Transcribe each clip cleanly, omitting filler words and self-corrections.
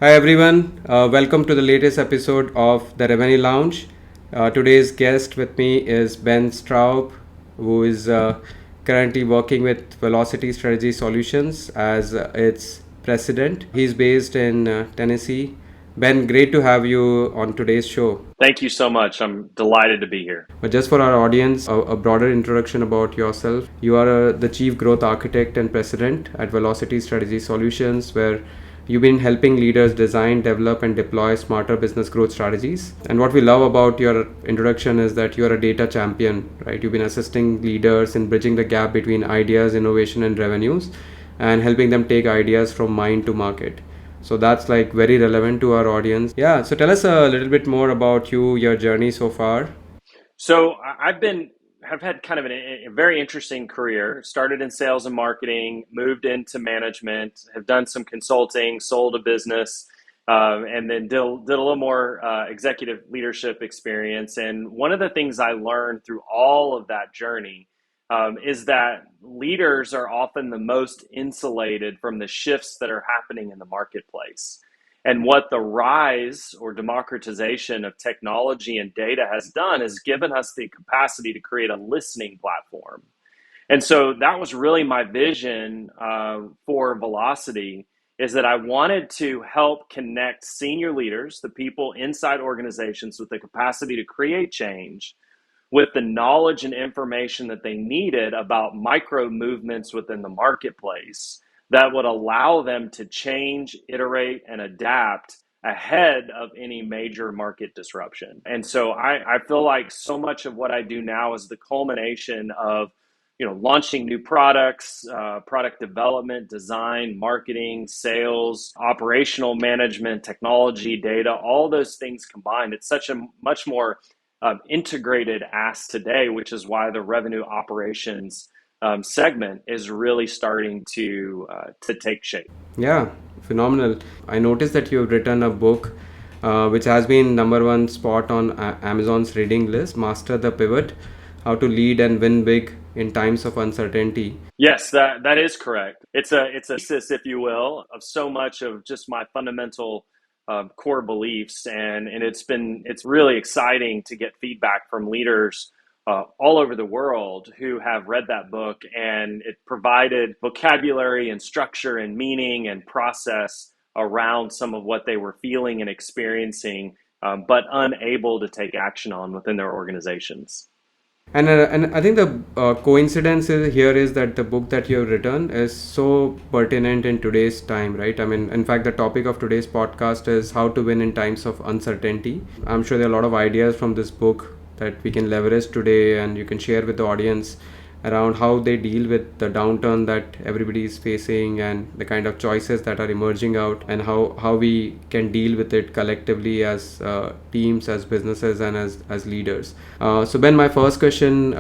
Hi everyone, welcome to the latest episode of the Revenue Lounge. Today's guest with me is Ben Stroup, who is currently working with Velocity Strategy Solutions as its president. He's based in Tennessee. Ben, great to have you on today's show. Thank you so much. I'm delighted to be here. But just for our audience, a broader introduction about yourself. You are the Chief Growth Architect and President at Velocity Strategy Solutions, where you've been helping leaders design, develop, and deploy smarter business growth strategies. And what we love about your introduction is that you're a data champion, right? You've been assisting leaders in bridging the gap between ideas, innovation, and revenues, and helping them take ideas from mind to market. So that's like very relevant to our audience. Yeah, so tell us a little bit more about you, your journey so far. Have had kind of a very interesting career. Started in sales and marketing, moved into management, have done some consulting, sold a business, and then did a little more executive leadership experience. And one of the things I learned through all of that journey is that leaders are often the most insulated from the shifts that are happening in the marketplace. And what the rise or democratization of technology and data has done is given us the capacity to create a listening platform. And so that was really my vision for Velocity, is that I wanted to help connect senior leaders, the people inside organizations with the capacity to create change, with the knowledge and information that they needed about micro movements within the marketplace that would allow them to change, iterate, and adapt ahead of any major market disruption. And so I feel like so much of what I do now is the culmination of launching new products, product development, design, marketing, sales, operational management, technology, data, all those things combined. It's such a much more integrated ask today, which is why the revenue operations segment is really starting to take shape. Yeah, phenomenal. I noticed that you've written a book which has been number one spot on Amazon's reading list, Master the Pivot: How to Lead and Win Big in Times of Uncertainty. Yes, that is correct. It's a thesis, if you will, of so much of just my fundamental core beliefs, and it's really exciting to get feedback from leaders all over the world who have read that book, and it provided vocabulary and structure and meaning and process around some of what they were feeling and experiencing, but unable to take action on within their organizations. And I think the coincidence here is that the book that you have written is so pertinent in today's time, right? I mean, in fact, the topic of today's podcast is how to win in times of uncertainty. I'm sure there are a lot of ideas from this book that we can leverage today, and you can share with the audience around how they deal with the downturn that everybody is facing and the kind of choices that are emerging out, and how we can deal with it collectively as teams, as businesses, and as leaders. So Ben, my first question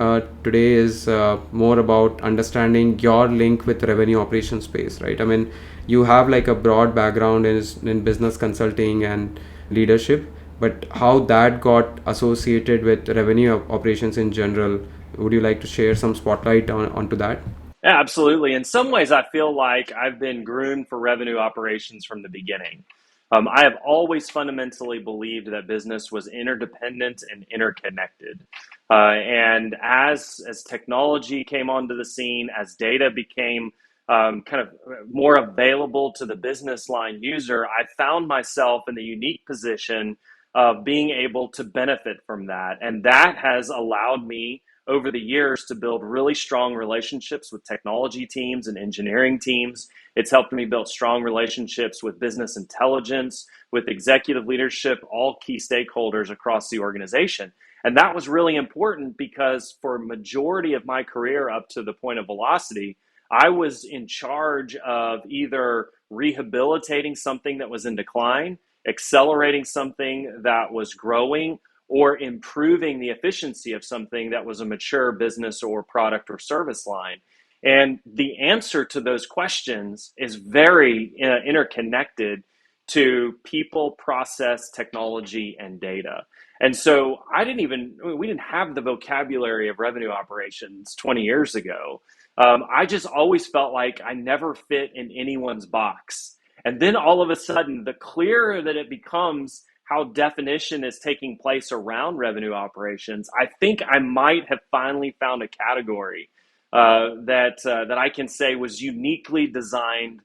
today is more about understanding your link with revenue operations space, right? I mean, you have like a broad background in business consulting and leadership, but how that got associated with revenue operations in general, would you like to share some spotlight onto that? Yeah, absolutely. In some ways, I feel like I've been groomed for revenue operations from the beginning. I have always fundamentally believed that business was interdependent and interconnected. And as technology came onto the scene, as data became kind of more available to the business line user, I found myself in the unique position of being able to benefit from that. And that has allowed me over the years to build really strong relationships with technology teams and engineering teams. It's helped me build strong relationships with business intelligence, with executive leadership, all key stakeholders across the organization. And that was really important because for a majority of my career up to the point of Velocity, I was in charge of either rehabilitating something that was in decline, accelerating something that was growing, or improving the efficiency of something that was a mature business or product or service line. And the answer to those questions is very interconnected to people, process, technology, and data. And so we didn't have the vocabulary of revenue operations 20 years ago. I just always felt like I never fit in anyone's box. And then all of a sudden, the clearer that it becomes how definition is taking place around revenue operations, I think I might have finally found a category that I can say was uniquely designed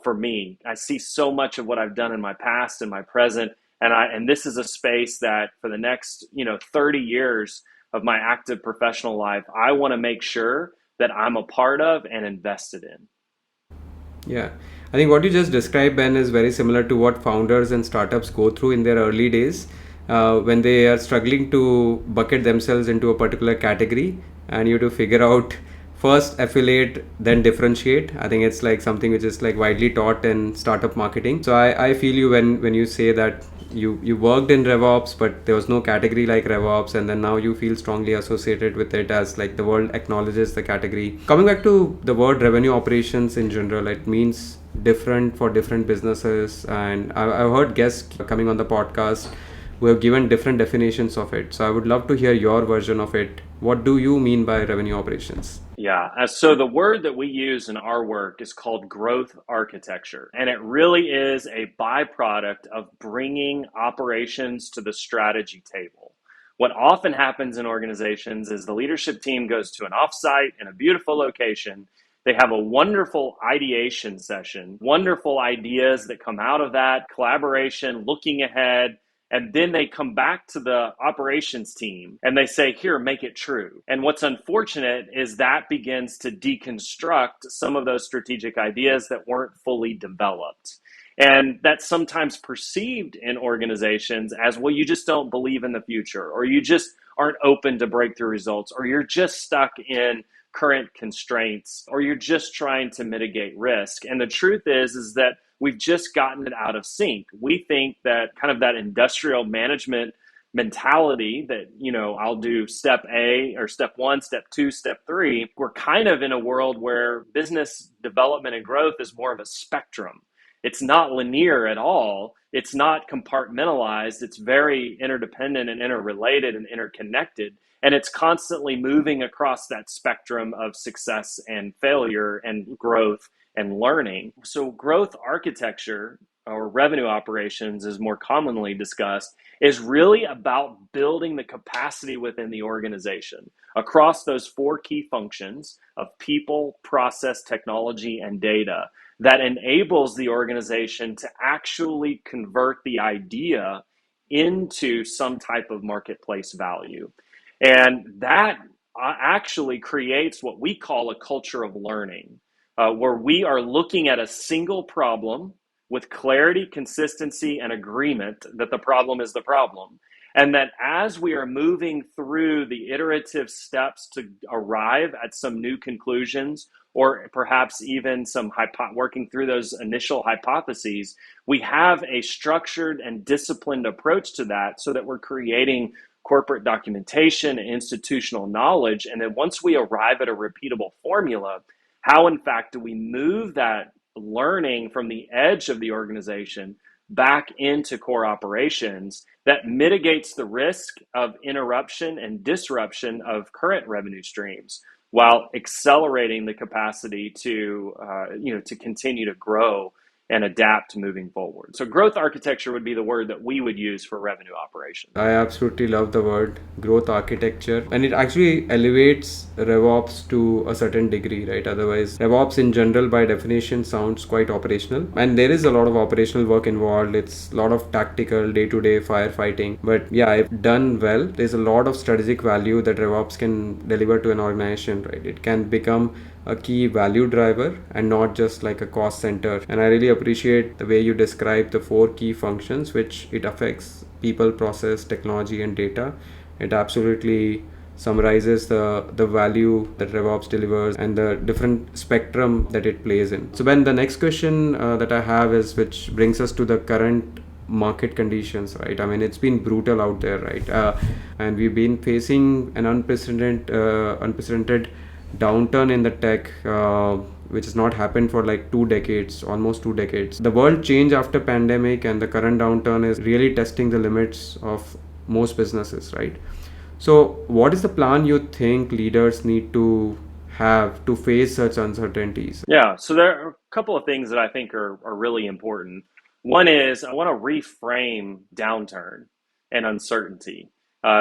for me. I see so much of what I've done in my past and my present, and this is a space that for the next 30 years of my active professional life, I want to make sure that I'm a part of and invested in. Yeah, I think what you just described, Ben, is very similar to what founders and startups go through in their early days when they are struggling to bucket themselves into a particular category, and you have to figure out first affiliate, then differentiate. I think it's like something which is like widely taught in startup marketing. So I feel you when you say that you worked in RevOps, but there was no category like RevOps, and then now you feel strongly associated with it as like the world acknowledges the category. Coming back to the word revenue operations in general, it means different for different businesses, and I've heard guests coming on the podcast who have given different definitions of it. So I would love to hear your version of it. What do you mean by revenue operations? Yeah. So the word that we use in our work is called growth architecture. And it really is a byproduct of bringing operations to the strategy table. What often happens in organizations is the leadership team goes to an offsite in a beautiful location. They have a wonderful ideation session, wonderful ideas that come out of that, collaboration, looking ahead. And then they come back to the operations team and they say, here, make it true. And what's unfortunate is that begins to deconstruct some of those strategic ideas that weren't fully developed. And that's sometimes perceived in organizations as, well, you just don't believe in the future, or you just aren't open to breakthrough results, or you're just stuck in current constraints, or you're just trying to mitigate risk. And the truth is that we've just gotten it out of sync. We think that kind of that industrial management mentality that, I'll do step A or step 1, step 2, step 3. We're kind of in a world where business development and growth is more of a spectrum. It's not linear at all. It's not compartmentalized. It's very interdependent and interrelated and interconnected. And it's constantly moving across that spectrum of success and failure and growth and learning. So growth architecture, or revenue operations is more commonly discussed, is really about building the capacity within the organization across those 4 key functions of people, process, technology, and data that enables the organization to actually convert the idea into some type of marketplace value. And that actually creates what we call a culture of learning, where we are looking at a single problem with clarity, consistency, and agreement that the problem is the problem. And that as we are moving through the iterative steps to arrive at some new conclusions, or perhaps even some working through those initial hypotheses, we have a structured and disciplined approach to that so that we're creating corporate documentation and institutional knowledge. And then once we arrive at a repeatable formula, how in fact do we move that learning from the edge of the organization back into core operations that mitigates the risk of interruption and disruption of current revenue streams, while accelerating the capacity to continue to grow and adapt moving forward. So growth architecture would be the word that we would use for revenue operations. I absolutely love the word growth architecture, and it actually elevates RevOps to a certain degree, right? Otherwise, RevOps in general by definition sounds quite operational, and there is a lot of operational work involved. It's a lot of tactical day-to-day firefighting, but yeah, if done well, there's a lot of strategic value that RevOps can deliver to an organization, right? It can become a key value driver and not just like a cost center. And I really appreciate the way you describe the 4 key functions which it affects: people, process, technology, and data. It absolutely summarizes the value that RevOps delivers and the different spectrum that it plays in. So Ben, the next question that I have is, which brings us to the current market conditions, right? I mean, it's been brutal out there, right? And we've been facing an unprecedented downturn in the tech, which has not happened for like 2 decades, almost 2 decades. The world changed after pandemic, and the current downturn is really testing the limits of most businesses, right? So what is the plan you think leaders need to have to face such uncertainties? Yeah, so there are a couple of things that I think are really important. One is I want to reframe downturn and uncertainty.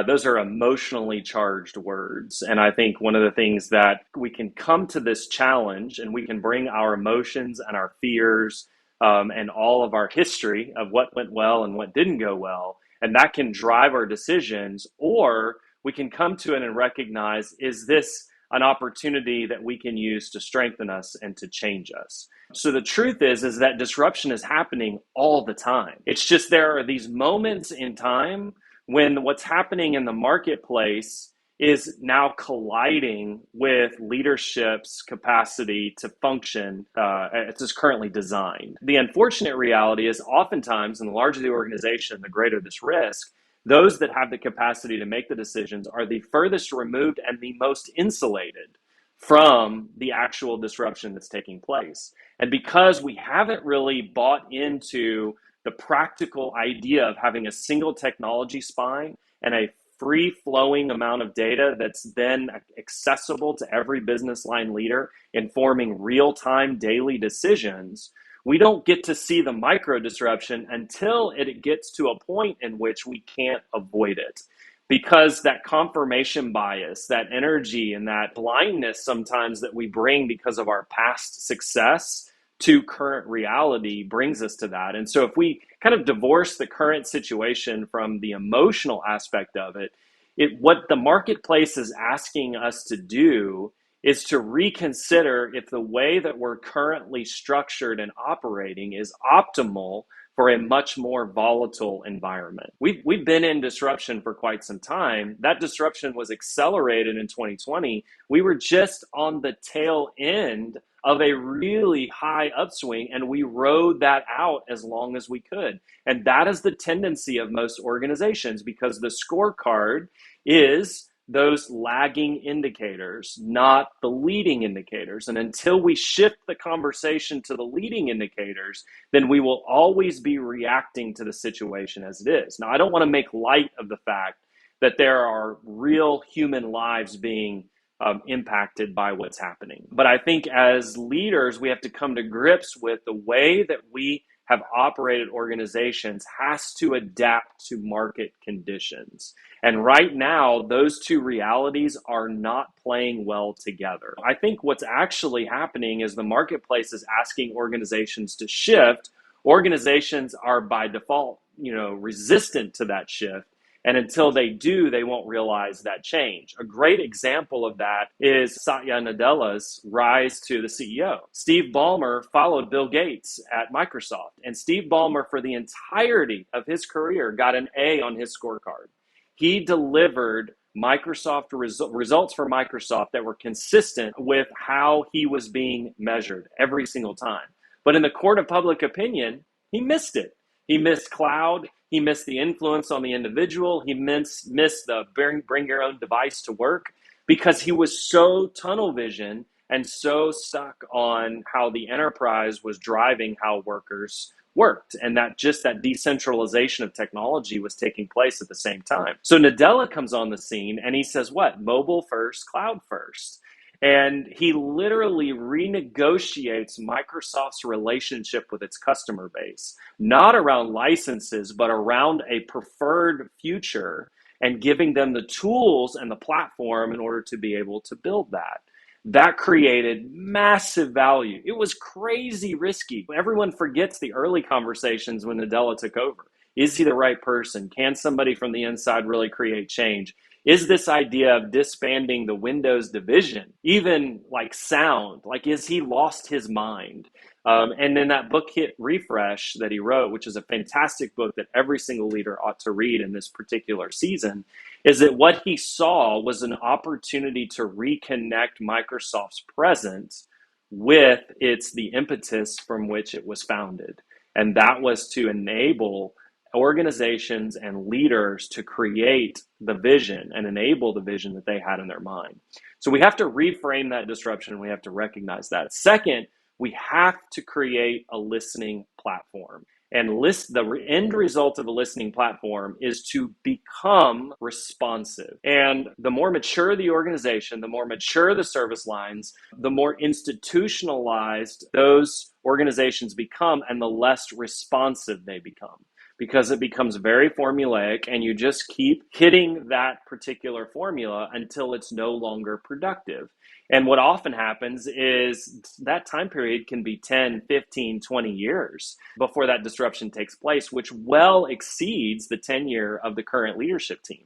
Those are emotionally charged words. And I think one of the things that we can come to this challenge and we can bring our emotions and our fears and all of our history of what went well and what didn't go well. And that can drive our decisions, or we can come to it and recognize, is this an opportunity that we can use to strengthen us and to change us? So the truth is that disruption is happening all the time. It's just there are these moments in time when what's happening in the marketplace is now colliding with leadership's capacity to function as it's currently designed. The unfortunate reality is oftentimes, and the larger the organization, the greater this risk, those that have the capacity to make the decisions are the furthest removed and the most insulated from the actual disruption that's taking place. And because we haven't really bought into the practical idea of having a single technology spine and a free flowing amount of data that's then accessible to every business line leader, informing real time daily decisions, we don't get to see the micro disruption until it gets to a point in which we can't avoid it. Because that confirmation bias, that energy, and that blindness sometimes that we bring because of our past success to current reality brings us to that. And so if we kind of divorce the current situation from the emotional aspect of it, what the marketplace is asking us to do is to reconsider if the way that we're currently structured and operating is optimal for a much more volatile environment. We've been in disruption for quite some time. That disruption was accelerated in 2020. We were just on the tail end of a really high upswing, and we rode that out as long as we could. And that is the tendency of most organizations, because the scorecard is those lagging indicators, not the leading indicators. And until we shift the conversation to the leading indicators, then we will always be reacting to the situation as it is. Now, I don't want to make light of the fact that there are real human lives being impacted by what's happening. But I think as leaders, we have to come to grips with the way that we have operated organizations has to adapt to market conditions. And right now, those two realities are not playing well together. I think what's actually happening is the marketplace is asking organizations to shift. Organizations are by default, resistant to that shift. And until they do, they won't realize that change. A great example of that is Satya Nadella's rise to the CEO. Steve Ballmer followed Bill Gates at Microsoft, and Steve Ballmer, for the entirety of his career, got an A on his scorecard. He delivered Microsoft results for Microsoft that were consistent with how he was being measured every single time. But in the court of public opinion, he missed it. He missed cloud. He missed the influence on the individual. He missed the bring your own device to work, because he was so tunnel vision and so stuck on how the enterprise was driving how workers worked, and that just that decentralization of technology was taking place at the same time. So Nadella comes on the scene and he says, what? Mobile first, cloud first. And he literally renegotiates Microsoft's relationship with its customer base, not around licenses, but around a preferred future, and giving them the tools and the platform in order to be able to build that. That created massive value. It was crazy risky. Everyone forgets the early conversations when Nadella took over. Is he the right person? Can somebody from the inside really create change? Is this idea of disbanding the Windows division even like sound? Like, is he lost his mind? And then that book hit Refresh that he wrote, which is a fantastic book that every single leader ought to read in this particular season, is that what he saw was an opportunity to reconnect Microsoft's presence with the impetus from which it was founded. And that was to enable organizations and leaders to create the vision and enable the vision that they had in their mind. So we have to reframe that disruption. We have to recognize that. Second, we have to create a listening platform. And end result of a listening platform is to become responsive. And the more mature the organization, the more mature the service lines, the more institutionalized those organizations become and the less responsive they become, because it becomes very formulaic and you just keep hitting that particular formula until it's no longer productive. And what often happens is that time period can be 10, 15, 20 years before that disruption takes place, which well exceeds the tenure of the current leadership team.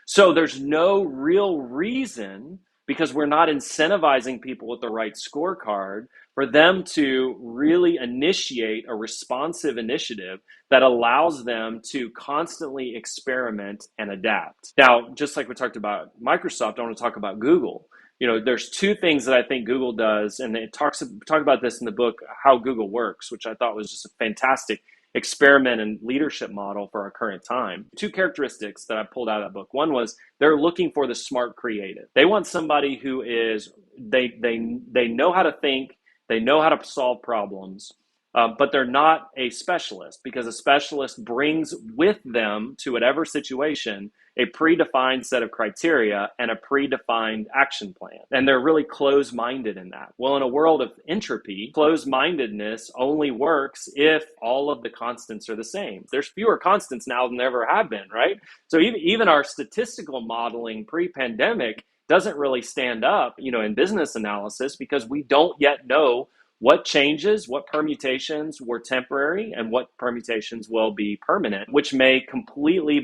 So there's no real reason, because we're not incentivizing people with the right scorecard, for them to really initiate a responsive initiative that allows them to constantly experiment and adapt. Now, just like we talked about Microsoft, I want to talk about Google. There's two things that I think Google does, and it talk about this in the book, How Google Works, which I thought was just a fantastic experiment and leadership model for our current time. Two characteristics that I pulled out of that book. One was they're looking for the smart creative. They want somebody who is, they know how to think, they know how to solve problems, but they're not a specialist, because a specialist brings with them to whatever situation a predefined set of criteria and a predefined action plan. And they're really closed-minded in that. Well, in a world of entropy, closed-mindedness only works if all of the constants are the same. There's fewer constants now than there ever have been, right? So even our statistical modeling pre-pandemic doesn't really stand up, in business analysis, because we don't yet know what changes, what permutations were temporary and what permutations will be permanent, which may completely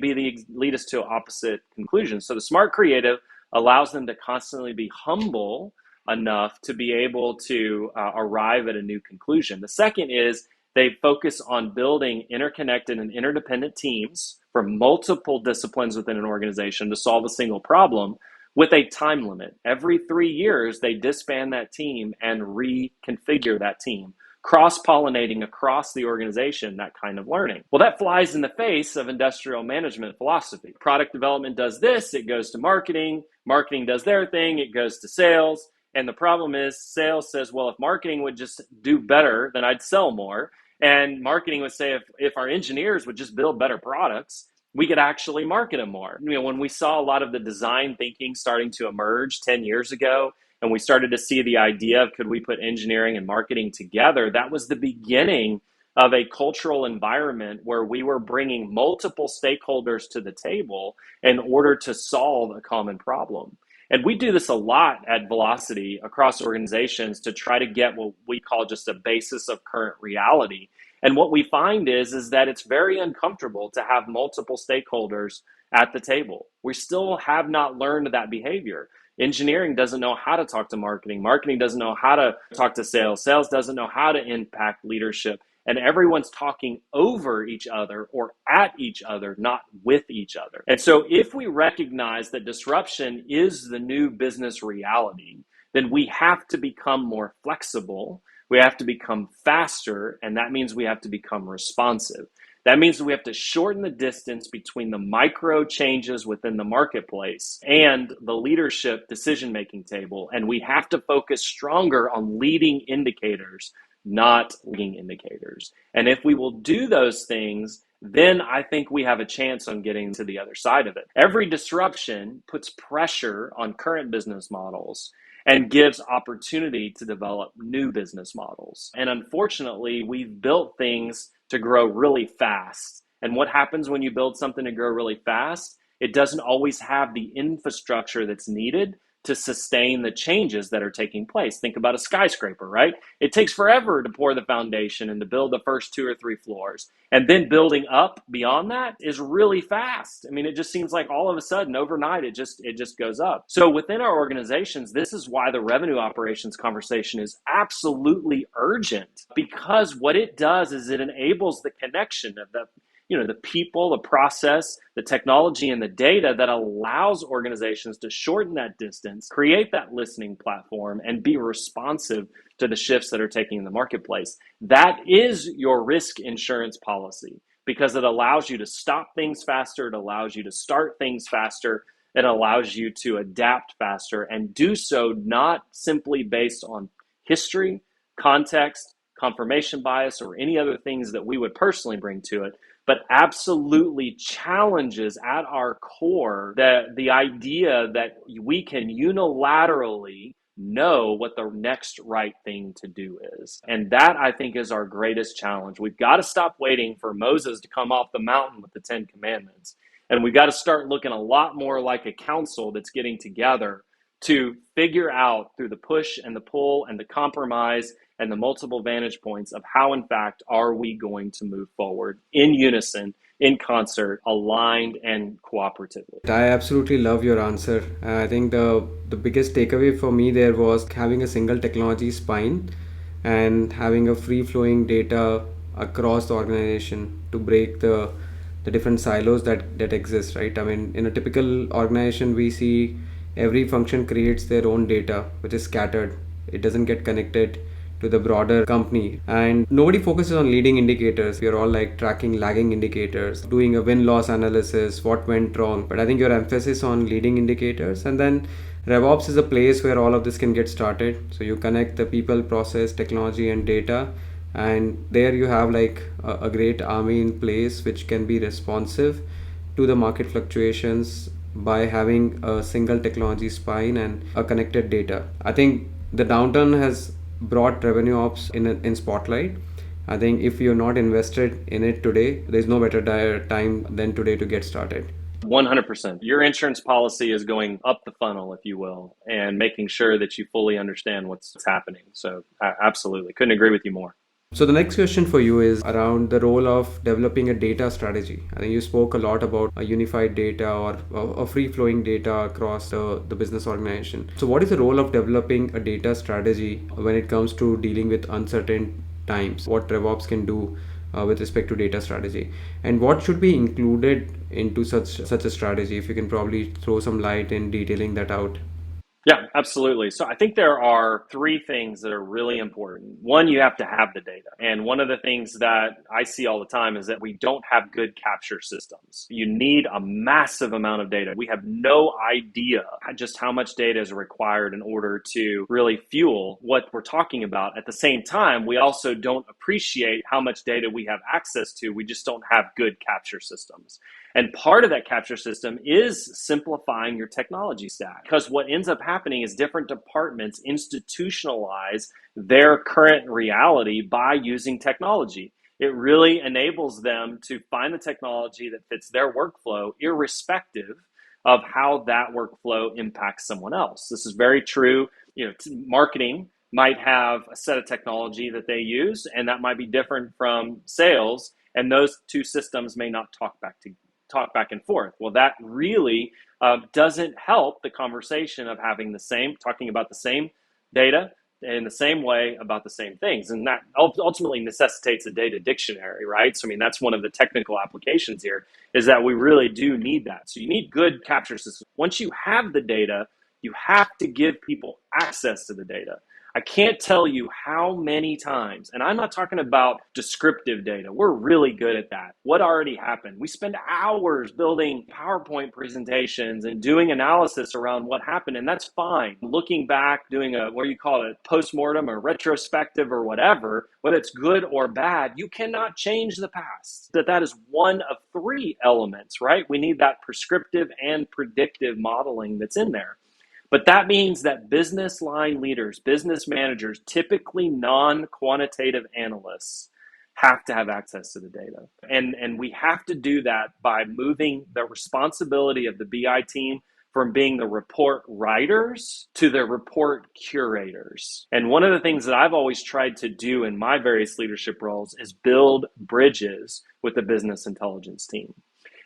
lead us to opposite conclusions. So the smart creative allows them to constantly be humble enough to be able to arrive at a new conclusion. The second is they focus on building interconnected and interdependent teams from multiple disciplines within an organization to solve a single problem, with a time limit. Every 3 years, they disband that team and reconfigure that team, cross-pollinating across the organization, that kind of learning. Well, that flies in the face of industrial management philosophy. Product development does this, it goes to marketing. Marketing does their thing, it goes to sales. And the problem is sales says, well, if marketing would just do better, then I'd sell more. And marketing would say, if our engineers would just build better products, we could actually market them more. When we saw a lot of the design thinking starting to emerge 10 years ago, and we started to see the idea of could we put engineering and marketing together, that was the beginning of a cultural environment where we were bringing multiple stakeholders to the table in order to solve a common problem. And we do this a lot at Velocity across organizations to try to get what we call just a basis of current reality. And what we find is that it's very uncomfortable to have multiple stakeholders at the table. We still have not learned that behavior. Engineering doesn't know how to talk to marketing. Marketing doesn't know how to talk to sales. Sales doesn't know how to impact leadership. And everyone's talking over each other or at each other, not with each other. And so if we recognize that disruption is the new business reality, then we have to become more flexible. We have to become faster, and that means we have to become responsive. That means we have to shorten the distance between the micro changes within the marketplace and the leadership decision-making table, and we have to focus stronger on leading indicators, not leading indicators. And if we will do those things, then I think we have a chance on getting to the other side of it. Every disruption puts pressure on current business models and gives opportunity to develop new business models. And unfortunately, we've built things to grow really fast. And what happens when you build something to grow really fast? It doesn't always have the infrastructure that's needed to sustain the changes that are taking place. Think about a skyscraper, right? It takes forever to pour the foundation and to build the first 2 or 3 floors. And then building up beyond that is really fast. I mean, it just seems like all of a sudden overnight, it just goes up. So within our organizations, this is why the revenue operations conversation is absolutely urgent, because what it does is it enables the connection of the people, the process, the technology, and the data that allows organizations to shorten that distance, create that listening platform, and be responsive to the shifts that are taking in the marketplace. That is your risk insurance policy, because it allows you to stop things faster, it allows you to start things faster, it allows you to adapt faster, and do so not simply based on history, context, confirmation bias or any other things that we would personally bring to it, but absolutely challenges at our core the idea that we can unilaterally know what the next right thing to do is. And that, I think, is our greatest challenge. We've got to stop waiting for Moses to come off the mountain with the 10 commandments. And we've got to start looking a lot more like a council that's getting together to figure out through the push and the pull and the compromise and the multiple vantage points of how, in fact, are we going to move forward in unison, in concert, aligned, and cooperatively. I absolutely love your answer. I think the biggest takeaway for me there was having a single technology spine and having a free flowing data across the organization to break the different silos that exist, right? I mean, in a typical organization, we see every function creates their own data, which is scattered. It doesn't get connected to the broader company, and nobody focuses on leading indicators. We are all like tracking lagging indicators, doing a win-loss analysis, what went wrong. But I think your emphasis on leading indicators, and then RevOps is a place where all of this can get started. So you connect the people, process, technology, and data, and there you have like a great army in place which can be responsive to the market fluctuations by having a single technology spine and a connected data. I think the downturn has brought revenue ops in spotlight. I think if you're not invested in it today, there's no better time than today to get started. 100%. Your insurance policy is going up the funnel, if you will, and making sure that you fully understand what's happening. So, absolutely. Couldn't agree with you more. So the next question for you is around the role of developing a data strategy. I think you spoke a lot about a unified data or a free-flowing data across the business organization. So what is the role of developing a data strategy when it comes to dealing with uncertain times? What RevOps can do with respect to data strategy, and what should be included into such a strategy? If you can probably throw some light in detailing that out. Yeah, absolutely. So I think there are three things that are really important. One, you have to have the data. And one of the things that I see all the time is that we don't have good capture systems. You need a massive amount of data. We have no idea just how much data is required in order to really fuel what we're talking about. At the same time, we also don't appreciate how much data we have access to. We just don't have good capture systems. And part of that capture system is simplifying your technology stack, because what ends up happening is different departments institutionalize their current reality by using technology. It really enables them to find the technology that fits their workflow, irrespective of how that workflow impacts someone else. This is very true. Marketing might have a set of technology that they use, and that might be different from sales, and those two systems may not talk back and forth. Well, that really doesn't help the conversation of talking about the same data in the same way about the same things. And that ultimately necessitates a data dictionary, right? So, I mean, that's one of the technical applications here, is that we really do need that. So you need good capture systems. Once you have the data, you have to give people access to the data. I can't tell you how many times, and I'm not talking about descriptive data. We're really good at that. What already happened? We spend hours building PowerPoint presentations and doing analysis around what happened, and that's fine. Looking back, doing what you call it, postmortem or retrospective or whatever, whether it's good or bad, you cannot change the past. That is one of three elements, right? We need that prescriptive and predictive modeling that's in there. But that means that business line leaders, business managers, typically non-quantitative analysts, have to have access to the data. And we have to do that by moving the responsibility of the BI team from being the report writers to the report curators. And one of the things that I've always tried to do in my various leadership roles is build bridges with the business intelligence team.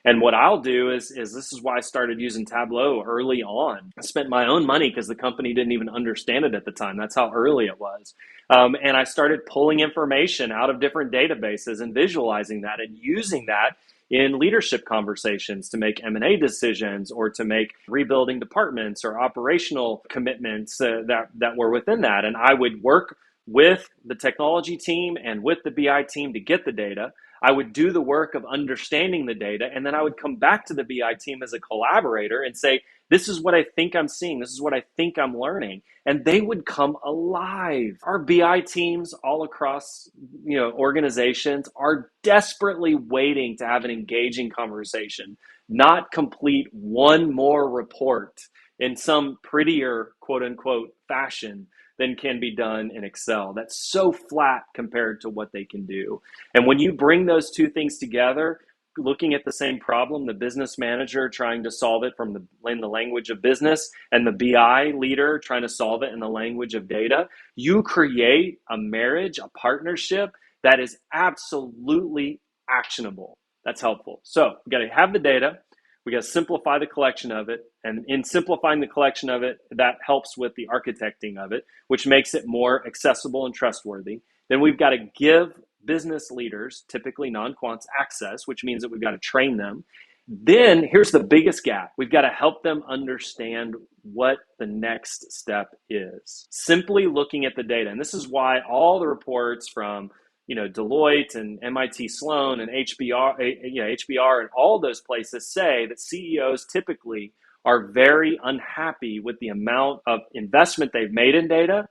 And what I'll do is this is why I started using Tableau early on. I spent my own money because the company didn't even understand it at the time. That's how early it was. And I started pulling information out of different databases and visualizing that and using that in leadership conversations to make M&A decisions or to make rebuilding departments or operational commitments that were within that. And I would work with the technology team and with the BI team to get the data. I would do the work of understanding the data, and then I would come back to the BI team as a collaborator and say, This is what I think I'm seeing. This is what I think I'm learning. And they would come alive. Our BI teams all across, organizations are desperately waiting to have an engaging conversation, not complete one more report in some prettier, quote unquote, fashion than can be done in Excel. That's so flat compared to what they can do. And when you bring those two things together, looking at the same problem, the business manager trying to solve it in the language of business, and the BI leader trying to solve it in the language of data, you create a marriage, a partnership that is absolutely actionable. That's helpful. So we got to have the data. We got to simplify the collection of it. And in simplifying the collection of it, that helps with the architecting of it, which makes it more accessible and trustworthy. Then we've got to give business leaders, typically non-quants, access, which means that we've got to train them. Then here's the biggest gap. We've got to help them understand what the next step is. Simply looking at the data. And this is why all the reports from Deloitte and MIT Sloan and HBR and all those places say that CEOs typically are very unhappy with the amount of investment they've made in data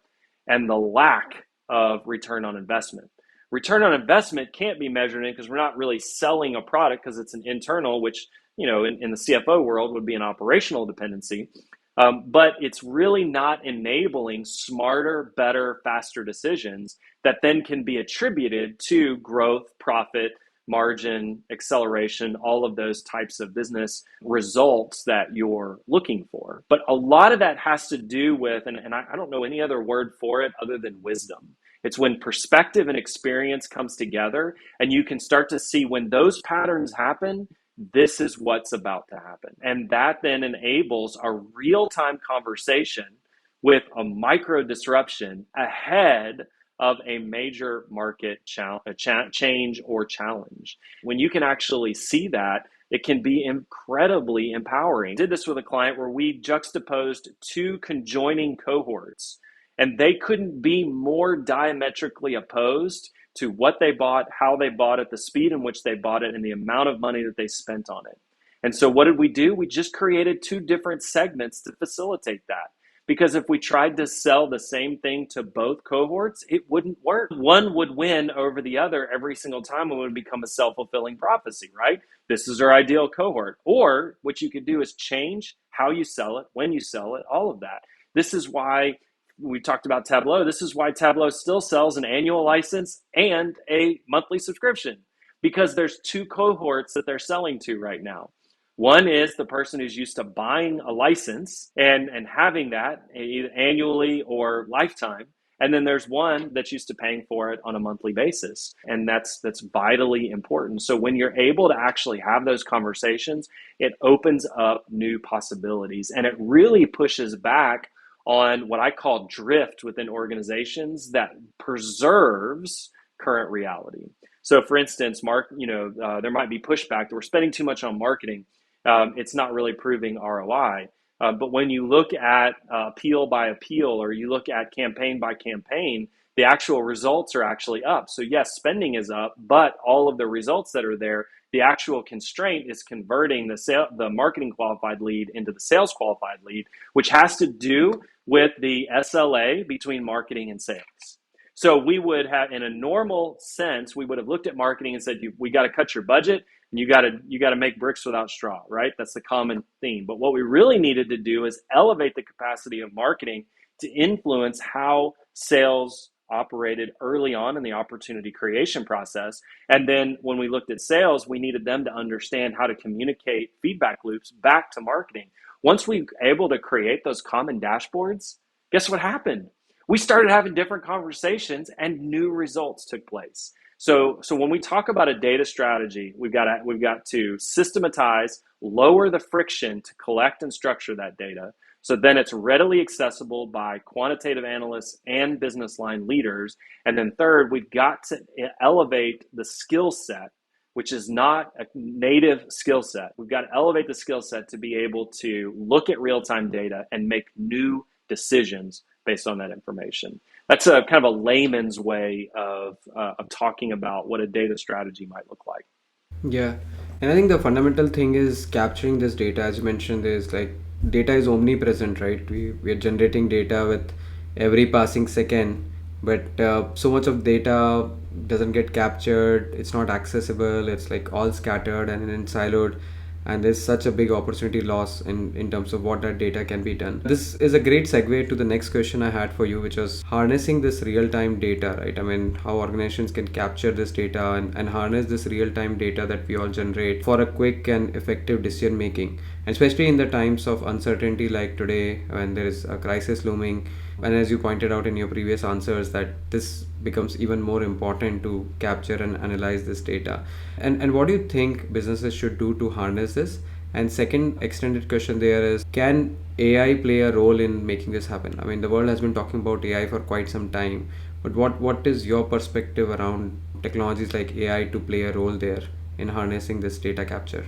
and the lack of return on investment. Return on investment can't be measured in because we're not really selling a product because it's an internal, which in the CFO world would be an operational dependency. But it's really not enabling smarter, better, faster decisions that then can be attributed to growth, profit, margin, acceleration, all of those types of business results that you're looking for. But a lot of that has to do with, and I don't know any other word for it other than wisdom. It's when perspective and experience comes together, and you can start to see when those patterns happen, this is what's about to happen. And that then enables a real-time conversation with a micro disruption ahead of a major market change or challenge. When you can actually see that, it can be incredibly empowering. I did this with a client where we juxtaposed two conjoining cohorts, and they couldn't be more diametrically opposed to what they bought, how they bought it, the speed in which they bought it, and the amount of money that they spent on it. And so what did we do? We just created two different segments to facilitate that. Because if we tried to sell the same thing to both cohorts, it wouldn't work. One would win over the other every single time, and it would become a self-fulfilling prophecy, right? This is our ideal cohort. Or what you could do is change how you sell it, when you sell it, all of that. This is why we talked about Tableau. This is why Tableau still sells an annual license and a monthly subscription, because there's two cohorts that they're selling to right now. One is the person who's used to buying a license and having that either annually or lifetime. And then there's one that's used to paying for it on a monthly basis. And that's vitally important. So when you're able to actually have those conversations, it opens up new possibilities. And it really pushes back on what I call drift within organizations that preserves current reality. So for instance, there might be pushback that we're spending too much on marketing. It's not really proving ROI. But when you look at appeal by appeal, or you look at campaign by campaign, the actual results are actually up. So yes, spending is up, but all of the results that are there, the actual constraint is converting the marketing qualified lead into the sales qualified lead, which has to do with the SLA between marketing and sales. So we would have, in a normal sense, we would have looked at marketing and said, we got to cut your budget, and you got to make bricks without straw, right? That's the common theme. But what we really needed to do is elevate the capacity of marketing to influence how sales operated early on in the opportunity creation process. And then when we looked at sales, we needed them to understand how to communicate feedback loops back to marketing. Once we were able to create those common dashboards, guess what happened? We started having different conversations and new results took place. So when we talk about a data strategy, we've got to systematize, lower the friction to collect and structure that data. So then it's readily accessible by quantitative analysts and business line leaders. And then third, we've got to elevate the skill set, which is not a native skill set. We've got to elevate the skill set to be able to look at real-time data and make new decisions based on that information. That's a kind of a layman's way of talking about what a data strategy might look like. Yeah, and I think the fundamental thing is capturing this data. As you mentioned, there's like data is omnipresent, right? We are generating data with every passing second, but so much of data doesn't get captured. It's not accessible. It's like all scattered and then siloed, and there's such a big opportunity loss in terms of what that data can be done. This is a great segue to the next question I had for you, which was harnessing this real-time data, right? I mean, how organizations can capture this data and harness this real-time data that we all generate for a quick and effective decision making, especially in the times of uncertainty like today when there is a crisis looming. And as you pointed out in your previous answers, that this becomes even more important to capture and analyze this data. And what do you think businesses should do to harness this? And second extended question there is, can AI play a role in making this happen? I mean, the world has been talking about AI for quite some time, but what is your perspective around technologies like AI to play a role there in harnessing this data capture?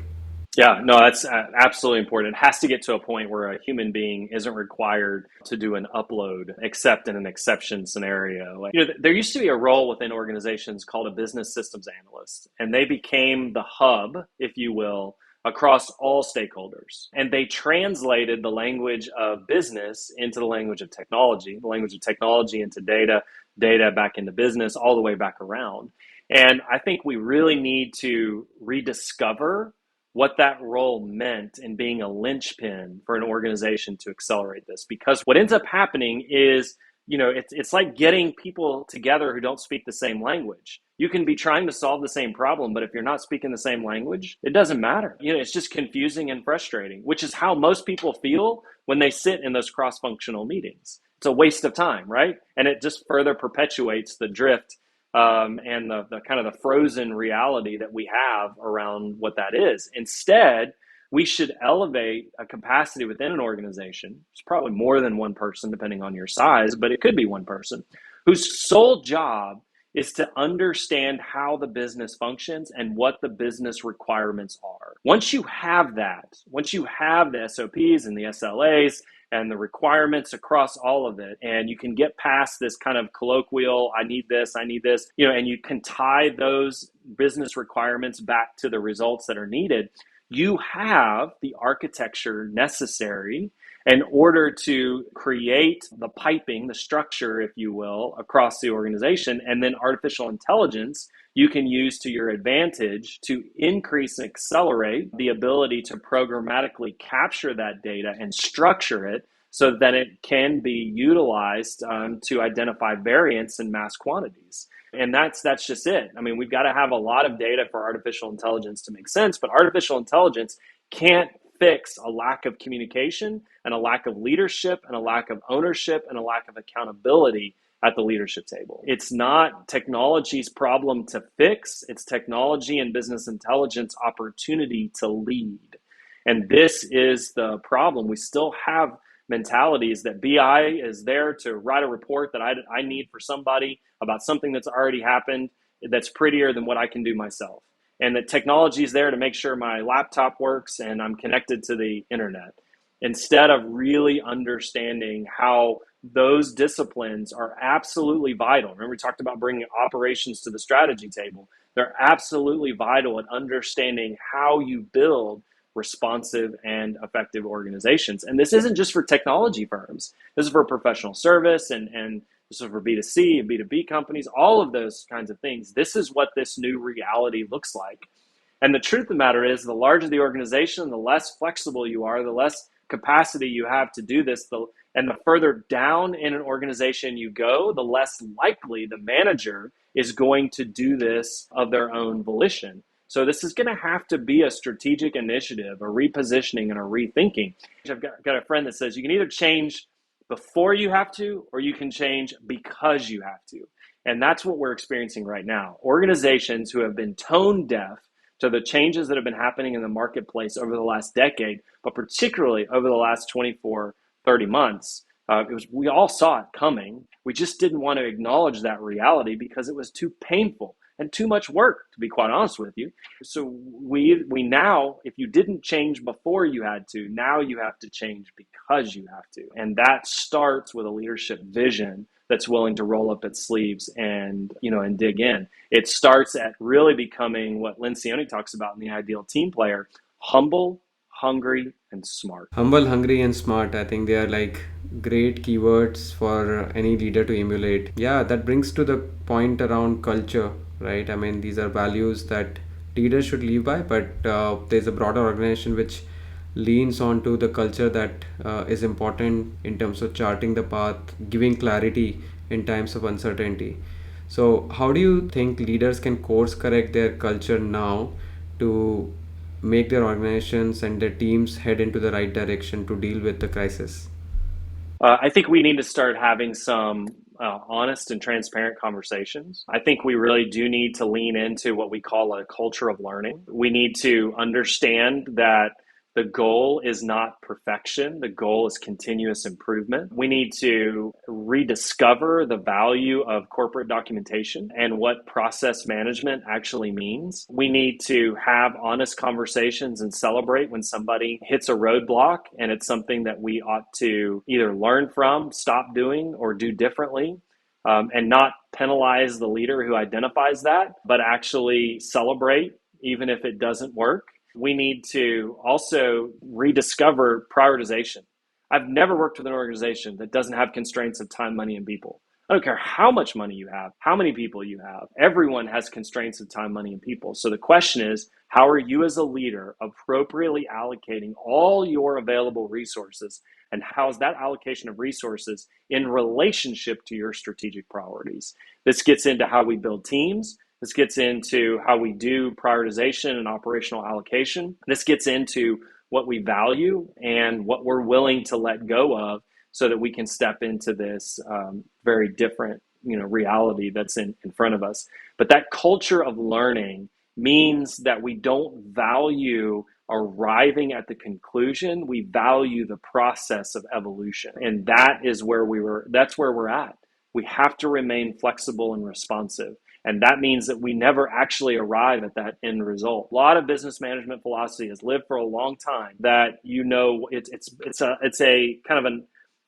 Yeah, no, that's absolutely important. It has to get to a point where a human being isn't required to do an upload, except in an exception scenario. Like, there used to be a role within organizations called a business systems analyst, and they became the hub, if you will, across all stakeholders. And they translated the language of business into the language of technology, the language of technology into data, data back into business, all the way back around. And I think we really need to rediscover what that role meant in being a linchpin for an organization to accelerate this. Because what ends up happening is, it's like getting people together who don't speak the same language. You can be trying to solve the same problem, but if you're not speaking the same language, it doesn't matter. It's just confusing and frustrating, which is how most people feel when they sit in those cross-functional meetings. It's a waste of time, right? And it just further perpetuates the drift and the kind of the frozen reality that we have around what that is. Instead, we should elevate a capacity within an organization. It's probably more than one person, depending on your size, but it could be one person whose sole job is to understand how the business functions and what the business requirements are. Once you have that, once you have the SOPs and the SLAs and the requirements across all of it, and you can get past this kind of colloquial, I need this, and you can tie those business requirements back to the results that are needed, you have the architecture necessary in order to create the piping, the structure, if you will, across the organization. And then artificial intelligence you can use to your advantage to increase and accelerate the ability to programmatically capture that data and structure it so that it can be utilized to identify variance in mass quantities. And that's just it. I mean, we've got to have a lot of data for artificial intelligence to make sense, but artificial intelligence can't fix a lack of communication and a lack of leadership and a lack of ownership and a lack of accountability at the leadership table. It's not technology's problem to fix, it's technology and business intelligence opportunity to lead. And this is the problem. We still have mentalities that BI is there to write a report that I need for somebody about something that's already happened that's prettier than what I can do myself. And that technology is there to make sure my laptop works and I'm connected to the internet, instead of really understanding how those disciplines are absolutely vital. Remember, we talked about bringing operations to the strategy table. They're absolutely vital in understanding how you build responsive and effective organizations. And this isn't just for technology firms. This is for professional service and this is for B2C and B2B companies, all of those kinds of things. This is what this new reality looks like. And the truth of the matter is, the larger the organization, the less flexible you are, the less capacity you have to do this, and the further down in an organization you go, the less likely the manager is going to do this of their own volition. So this is going to have to be a strategic initiative, a repositioning and a rethinking. I've got a friend that says you can either change before you have to, or you can change because you have to. And that's what we're experiencing right now. Organizations who have been tone deaf to the changes that have been happening in the marketplace over the last decade, but particularly over the last 24, 30 months, we all saw it coming. We just didn't want to acknowledge that reality because it was too painful and too much work, to be quite honest with you. So we now, if you didn't change before you had to, now you have to change because you have to. And that starts with a leadership vision that's willing to roll up its sleeves and dig in. It starts at really becoming what Lencioni talks about in The Ideal Team Player: humble, hungry, and smart. Humble, hungry, and smart. I think they are like great keywords for any leader to emulate. Yeah, that brings to the point around culture, right? I mean, these are values that leaders should live by, but there's a broader organization which leans onto the culture that is important in terms of charting the path, giving clarity in times of uncertainty. So, how do you think leaders can course correct their culture now to make their organizations and their teams head into the right direction to deal with the crisis? I think we need to start having some honest and transparent conversations. I think we really do need to lean into what we call a culture of learning. We need to understand that the goal is not perfection, the goal is continuous improvement. We need to rediscover the value of corporate documentation and what process management actually means. We need to have honest conversations and celebrate when somebody hits a roadblock, and it's something that we ought to either learn from, stop doing, or do differently. And not penalize the leader who identifies that, but actually celebrate even if it doesn't work. We need to also rediscover prioritization. I've never worked with an organization that doesn't have constraints of time, money, and people. I don't care how much money you have, how many people you have. Everyone has constraints of time, money, and people. So the question is, how are you as a leader appropriately allocating all your available resources? And how is that allocation of resources in relationship to your strategic priorities? This gets into how we build teams. This gets into how we do prioritization and operational allocation. This gets into what we value and what we're willing to let go of so that we can step into this very different reality that's in front of us. But that culture of learning means that we don't value arriving at the conclusion. We value the process of evolution. And that's where we're at. We have to remain flexible and responsive. And that means that we never actually arrive at that end result. A lot of business management philosophy has lived for a long time that it's a kind of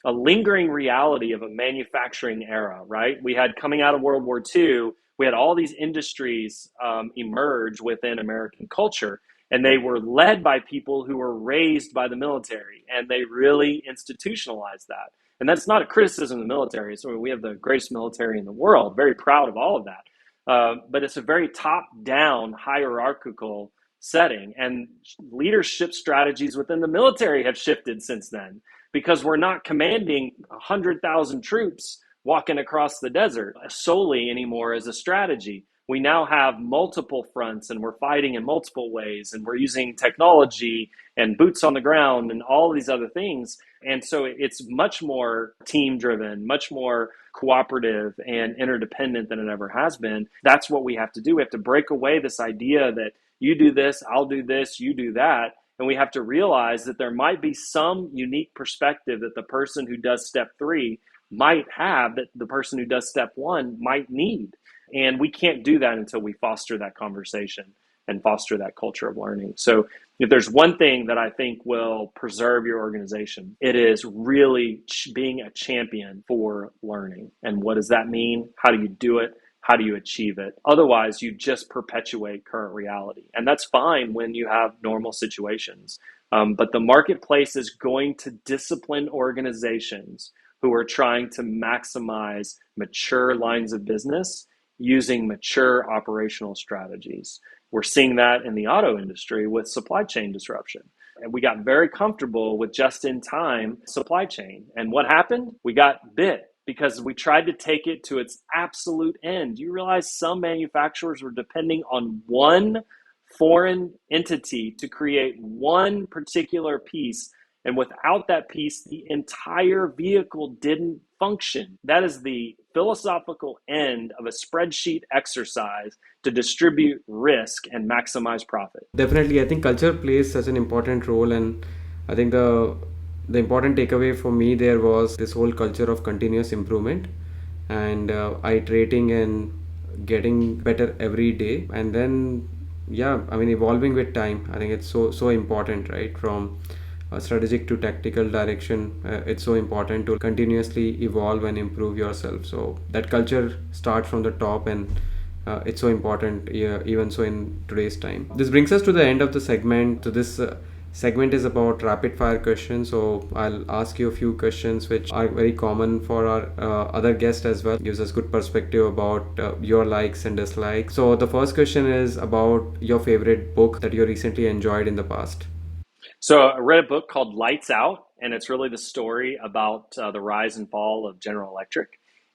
a lingering reality of a manufacturing era, right? We had coming out of World War II, we had all these industries emerge within American culture, and they were led by people who were raised by the military, and they really institutionalized that. And that's not a criticism of the military. So we have the greatest military in the world, very proud of all of that. But it's a very top-down hierarchical setting, and leadership strategies within the military have shifted since then because we're not commanding 100,000 troops walking across the desert solely anymore as a strategy. We now have multiple fronts, and we're fighting in multiple ways, and we're using technology and boots on the ground and all these other things. And so it's much more team driven, much more cooperative and interdependent than it ever has been. That's what we have to do. We have to break away this idea that you do this, I'll do this, you do that. And we have to realize that there might be some unique perspective that the person who does step 3 might have that the person who does step 1 might need. And we can't do that until we foster that conversation and foster that culture of learning. So if there's one thing that I think will preserve your organization, it is really being a champion for learning. And what does that mean? How do you do it? How do you achieve it? Otherwise, you just perpetuate current reality. And that's fine when you have normal situations. But the marketplace is going to discipline organizations who are trying to maximize mature lines of business using mature operational strategies. We're seeing that in the auto industry with supply chain disruption. And we got very comfortable with just-in-time supply chain. And what happened? We got bit because we tried to take it to its absolute end. You realize some manufacturers were depending on one foreign entity to create one particular piece. And without that piece, the entire vehicle didn't function. That is the philosophical end of a spreadsheet exercise to distribute risk and maximize profit. Definitely, I think culture plays such an important role, and I think the important takeaway for me there was this whole culture of continuous improvement and iterating and getting better every day, and then evolving with time. I think it's so important, right? From strategic to tactical direction, it's so important to continuously evolve and improve yourself. So that culture starts from the top, and it's so important, even so in today's time. This brings us to the end of the segment. So this segment is about rapid fire questions. So I'll ask you a few questions which are very common for our other guests as well. Gives us good perspective about your likes and dislikes. So the first question is about your favorite book that you recently enjoyed in the past. So I read a book called Lights Out, and it's really the story about the rise and fall of General Electric.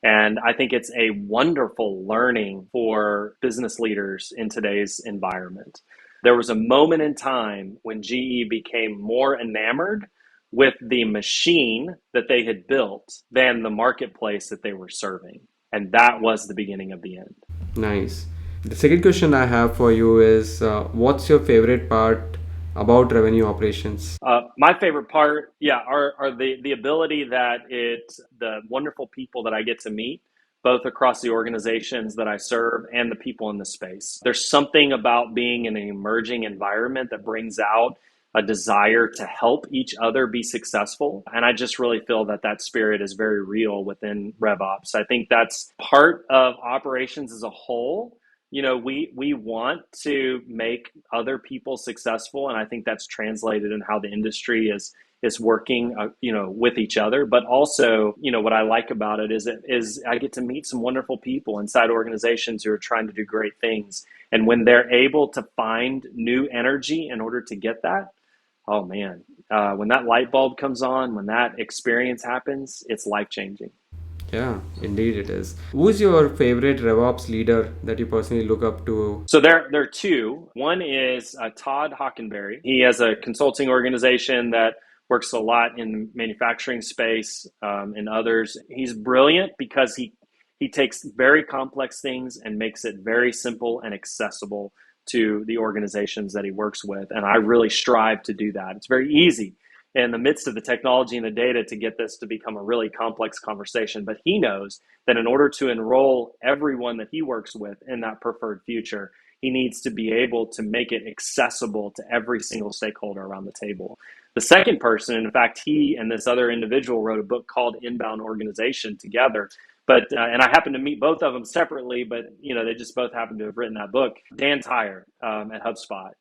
And I think it's a wonderful learning for business leaders in today's environment. There was a moment in time when GE became more enamored with the machine that they had built than the marketplace that they were serving. And that was the beginning of the end. Nice. The second question I have for you is what's your favorite part about revenue operations? My favorite part, yeah, are the ability that the wonderful people that I get to meet, both across the organizations that I serve and the people in the space. There's something about being in an emerging environment that brings out a desire to help each other be successful. And I just really feel that that spirit is very real within RevOps. I think that's part of operations as a whole. We want to make other people successful, and I think that's translated in how the industry is working with each other. But also, what I like about it is I get to meet some wonderful people inside organizations who are trying to do great things, and when they're able to find new energy in order to get that, oh man, when that light bulb comes on, when that experience happens, it's life changing. Yeah, indeed it is. Who's your favorite RevOps leader that you personally look up to? So there are two. One is Todd Hockenberry. He has a consulting organization that works a lot in manufacturing space and others. He's brilliant because he takes very complex things and makes it very simple and accessible to the organizations that he works with. And I really strive to do that. It's very easy in the midst of the technology and the data to get this to become a really complex conversation. But he knows that in order to enroll everyone that he works with in that preferred future, he needs to be able to make it accessible to every single stakeholder around the table. The second person, in fact, he and this other individual wrote a book called Inbound Organization together. But and I happened to meet both of them separately, but they just both happened to have written that book. Dan Tyre at HubSpot.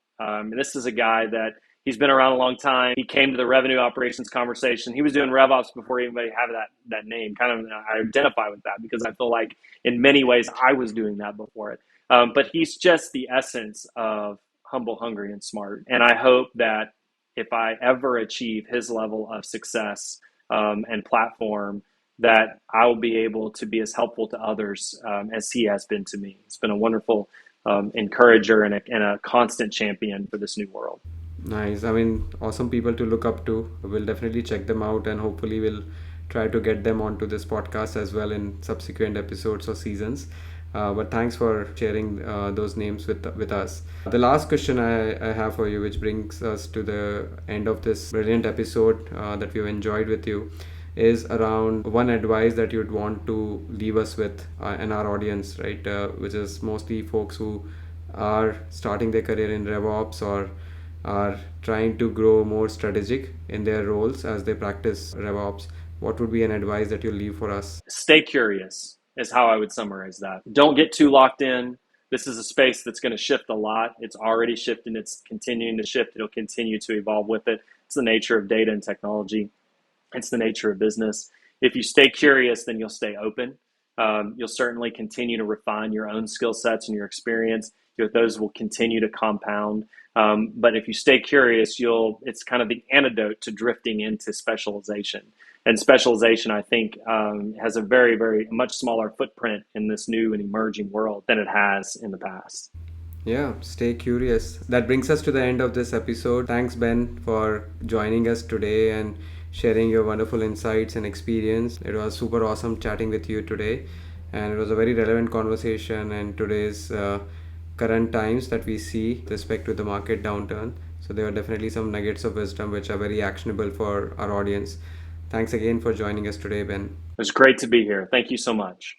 This is a guy that he's been around a long time. He came to the revenue operations conversation. He was doing RevOps before anybody had that name. Kind of, I identify with that because I feel like in many ways I was doing that before it. But he's just the essence of humble, hungry, and smart. And I hope that if I ever achieve his level of success and platform, that I will be able to be as helpful to others as he has been to me. He's been a wonderful encourager and a constant champion for this new world. Nice. I mean, awesome people to look up to. We'll definitely check them out and hopefully we'll try to get them onto this podcast as well in subsequent episodes or seasons. But thanks for sharing those names with us. The last question I have for you, which brings us to the end of this brilliant episode that we've enjoyed with you, is around one advice that you'd want to leave us with and our audience, right? Which is mostly folks who are starting their career in RevOps or are trying to grow more strategic in their roles as they practice RevOps. What would be an advice that you'll leave for us? Stay curious is how I would summarize that. Don't get too locked in. This is a space that's going to shift a lot. It's already shifting. It's continuing to shift. It'll continue to evolve with it. It's the nature of data and technology. It's the nature of business. If you stay curious, then you'll stay open. You'll certainly continue to refine your own skill sets and your experience. Those will continue to compound. But if you stay curious, it's kind of the antidote to drifting into specialization. And specialization, I think, has a very, very much smaller footprint in this new and emerging world than it has in the past. Yeah, stay curious. That brings us to the end of this episode. Thanks, Ben, for joining us today and sharing your wonderful insights and experience. It was super awesome chatting with you today. And it was a very relevant conversation in today's current times that we see with respect to the market downturn. So there are definitely some nuggets of wisdom which are very actionable for our audience. Thanks again for joining us today, Ben. It was great to be here. Thank you so much.